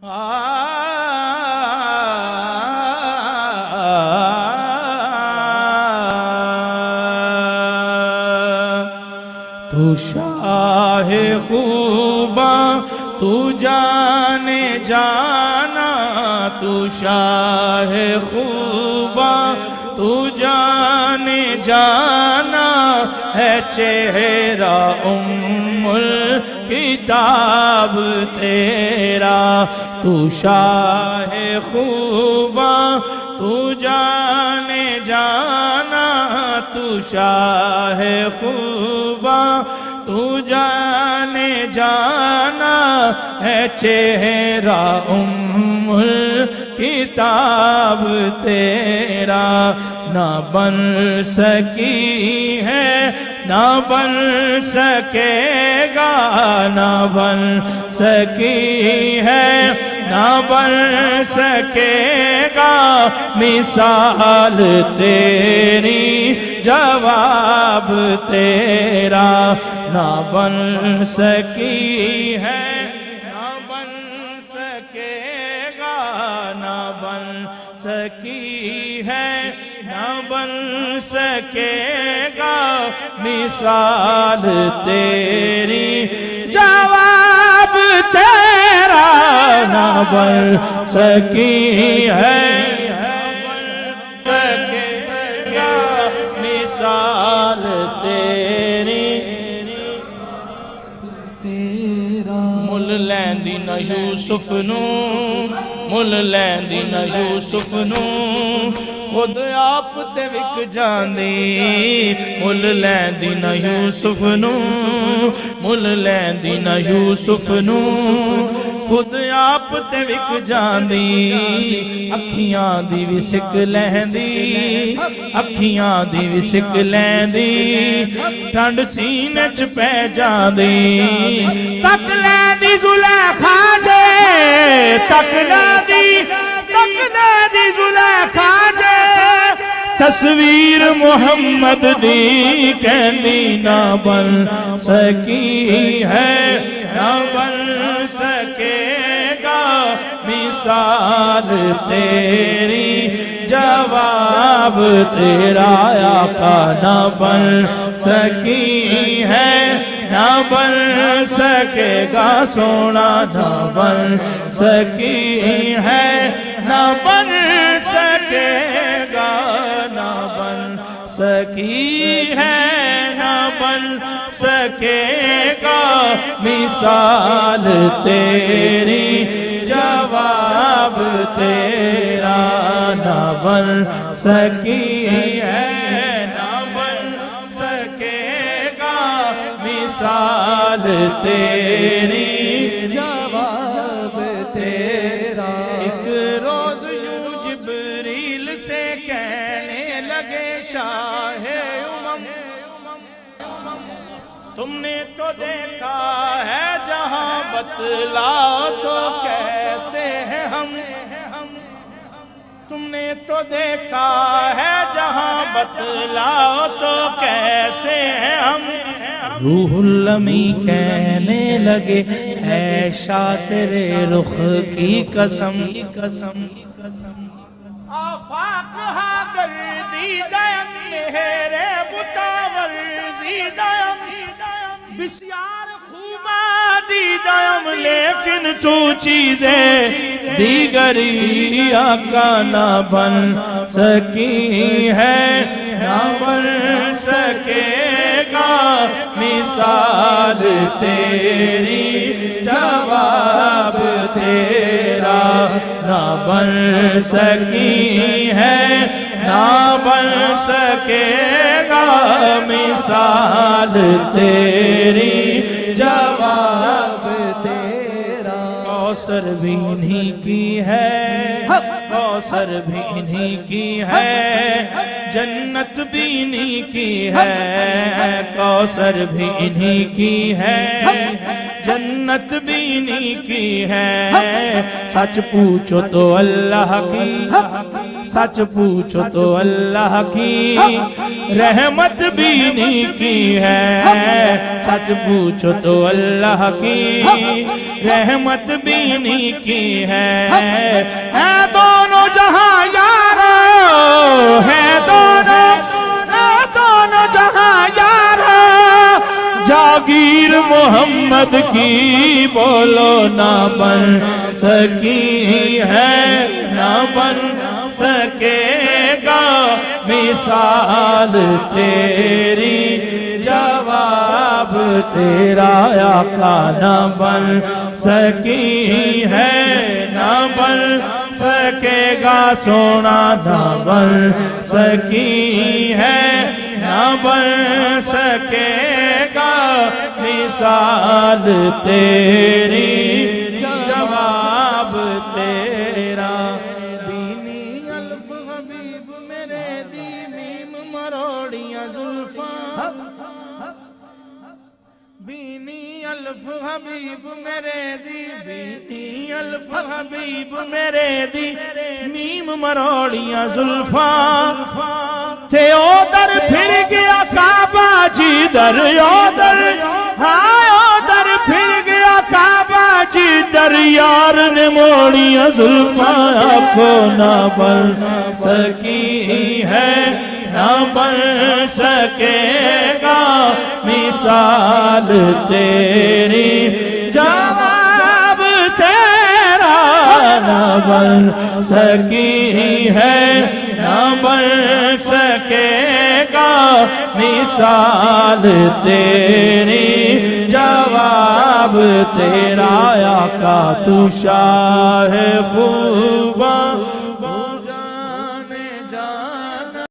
تو شاہ خوباں تو جانے جانا، تو شاہ خوباں تو جانے جانا ہے، چہرہ الکتاب تیرا۔ تو شاہ خوباں تو جانے جانا، تو شاہ خوباں تو جانے جانا ہے، چہرہ الکتاب تیرا۔ نہ بن سکی ہے نہ بن سکے گا، نہ بن سکی ہے نہ بن سکے گا، مثال تیری جواب تیرا۔ نہ بن سکی ہے نہ بن سکے گا، نہ بن سکی ہے نہ بن سکے گا، مثال تیری جواب تیرا۔ نہ بن سکی ہے نہ بن سکے گا، مثال تیری مل لیندی نہ یوسف نو، مل لیندی نہ یوسف نو، خود آپ تے وک جاندی۔ مل لیندی نہ یوسف نو، مل لیندی نہ یوسف نو، خود آپ تے وک جاندی۔ اکھیاں دی وی سک لیندی، اکھیاں دی وی سک لیندی، ٹھنڈ سینے چ پہ جاندی۔ تک لیندی زلیخا جے، تک لیندی زلیخا جے، تصویر محمد دی کہندی نہ بن سکی ہے نہ بن سکے گا، مثال تیری جواب تیرا۔ آقا نہ بن سکی ہے نہ بن سکے گا، سونا نہ بن سکی ہے نہ بن سکے گا، نہ بن سکی ہے نہ بن سکے گا، مثال تیری جواب تیرا۔ نہ بن سکی ہے نہ بن سکے گا، مثال تیری جواب تیرا۔ ایک روز یوں جبریل سے کہنے لگے شاہ امم، تم نے تو دیکھا ہے جہاں، بتلاؤ تو کیسے ہیں ہم۔ تم نے تو دیکھا ہے جہاں، بتلاؤ تو کیسے ہیں ہم۔ روح المی کہنے لگے ہے شاہ تیرے رخ کی قسم، آفاق ہا گردی دیم میرے بتاور زیدیم، بسیار خوبا دیدیم، لیکن تو چیزیں دیگری آقا نہ بن سکی ہے نہ بن سکے گا، مثال تیری جواب تیرا۔ نہ بن سکی ہے نہ بن سکے گا، مثال تیری جواب تیرا۔ کوثر بھی انہی کی ہے، کوثر بھی انہی کی ہے، جنت بھی انہی کی ہے، کوثر بھی انہی کی ہے، جنت بھی انہی کی ہے۔ سچ پوچھو تو اللہ کی سچ پوچھو تو اللہ کی رحمت بھی نیکی ہے، سچ پوچھو تو اللہ کی رحمت بھی نیکی ہے دونوں جہاں یارو، ہے دونوں جہاں یارو، جاگیر محمد کی بولو نہ بن سکی ہے، نہ بن سکے گا مثال تیری، جواب تیرا آقا نہ بن سکی ہے، نہ بن سکے گا سونا، نہ بن سکی ہے، نہ بن سکے گا مثال تیری، جواب تیرا۔ بینی الف حبیب میرے دی میم مروڑیاں زلفاں، بینی الف حبیب میرے دی، بینی الف حبیب میرے دی میم مروڑیاں زلفاں، تھے ادھر پھر گیا کعبہ جدھر، ادھر ہاں ادھر پھر گیا کعبہ جدھر، یار نے موڑیاں زلفاں کو نہ بن سکی ہے، نہ بن سکے گا مثال تیری، جواب تیرا نہ بن سکی ہے، نہ بن سکے گا مثال تیری، جواب تیرا آقا تو شاہ خوباں